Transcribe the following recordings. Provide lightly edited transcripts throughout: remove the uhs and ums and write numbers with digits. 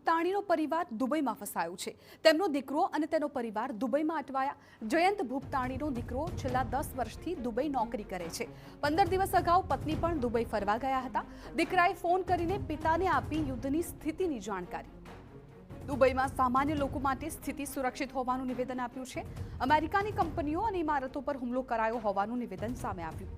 ભૂપતાણીનો પરિવાર દુબઈમાં ફસાયો છે। તેમનો દીકરો અને તેનો પરિવાર દુબઈમાં અટવાયા। જયંત ભૂપતાણીનો દીકરો છેલ્લા 10 વર્ષથી દુબઈ નોકરી કરે છે। 15 દિવસ અગાઉ પત્ની પણ દુબઈ ફરવા ગયા હતા। દીકરાએ ફોન કરીને પિતાને આપી યુદ્ધની સ્થિતિની જાણકારી। દુબઈમાં સામાન્ય લોકો માટે સ્થિતિ સુરક્ષિત હોવાનું નિવેદન આપ્યું છે। અમેરિકાની કંપનીઓ અને ઇમારતો પર હુમલો કરાયો હોવાનું નિવેદન સામે આવ્યું।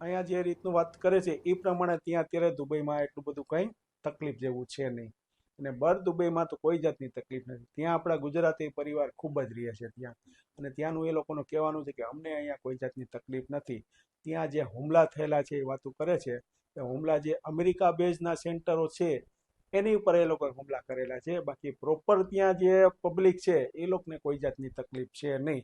અહીંયા જે રીતનું વાત કરે છે એ પ્રમાણે ત્યાં અત્યારે દુબઈમાં એટલું બધું કંઈ તકલીફ જેવું છે નહીં, અને બર દુબઈમાં તો કોઈ જાતની તકલીફ નથી। ત્યાં આપણા ગુજરાતી પરિવાર ખૂબ જ રહે છે ત્યાં, અને ત્યાંનું એ લોકોનું કહેવાનું છે કે અમને અહીંયા કોઈ જાતની તકલીફ નથી। ત્યાં જે હુમલા થયેલા છે એ વાતો કરે છે એ હુમલા જે અમેરિકા બેઝના સેન્ટરો છે એની ઉપર એ લોકોએ હુમલા કરેલા છે। બાકી પ્રોપર ત્યાં જે પબ્લિક છે એ લોકોને કોઈ જાતની તકલીફ છે નહીં।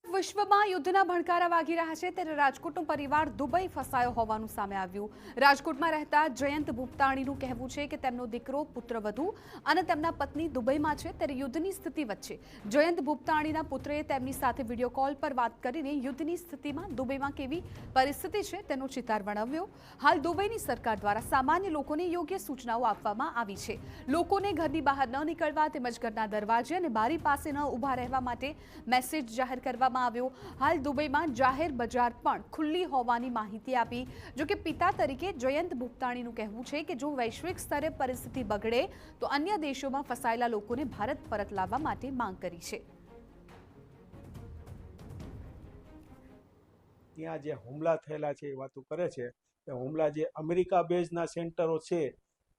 વિશ્વમાં યુદ્ધના ભણકારા વાગી રહ્યા છે ત્યારે રાજકોટનો પરિવાર દુબઈ ફસાયો હોવાનું સામે આવ્યું। રાજકોટમાં રહેતા જયંત ભૂપતાણીનું કહેવું છે કે તેમનો દીકરો પુત્રવધુ અને તેમના પત્ની દુબઈમાં છે ત્યારે યુદ્ધની સ્થિતિ વચ્ચે જયંત ભૂપતાણીના પુત્રએ તેમની સાથે વિડીયો કોલ પર વાત કરીને યુદ્ધની સ્થિતિમાં દુબઈમાં કેવી પરિસ્થિતિ છે તેનો ચિતાર વર્ણવ્યો। હાલ દુબઈની સરકાર દ્વારા સામાન્ય લોકોને યોગ્ય સૂચનાઓ આપવામાં આવી છે। લોકોને ઘરની બહાર ન નીકળવા તેમજ ઘરના દરવાજે અને બારી પાસે ન ઊભા રહેવા માટે મેસેજ જાહેર કરવામાં આવ્યો। હાલ દુબઈમાં જાહેર બજાર પણ ખુલ્લી હોવાની માહિતી આપી। જો કે પિતા તરીકે જયંત ભૂપતાણીનું કહેવું છે કે જો વૈશ્વિક સ્તરે પરિસ્થિતિ બગડે તો અન્ય દેશોમાં ફસાયેલા લોકોને ભારત પરત લાવવા માટે માંગ કરી છે। ત્યાં જે હુમલા થયેલા છે એ વાતો કરે છે એ હુમલા જે અમેરિકા બેઝના સેન્ટરો છે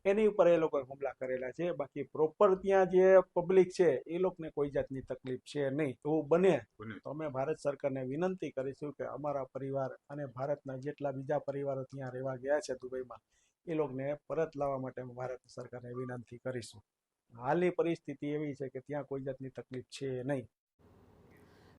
એની ઉપર એ લોકોએ હુમલા કરેલા છે। બાકી પ્રોપર ત્યાં જે પબ્લિક છે એ લોકોને કોઈ જાતની તકલીફ છે નહીં। એવું બને તો અમે ભારત સરકારને વિનંતી કરીશું કે અમારા પરિવાર અને ભારતના જેટલા બીજા પરિવારો ત્યાં રહેવા ગયા છે દુબઈમાં એ લોકોને પરત લાવવા માટે અમે ભારત સરકારને વિનંતી કરીશું। હાલની પરિસ્થિતિ એવી છે કે ત્યાં કોઈ જાતની તકલીફ છે નહીં।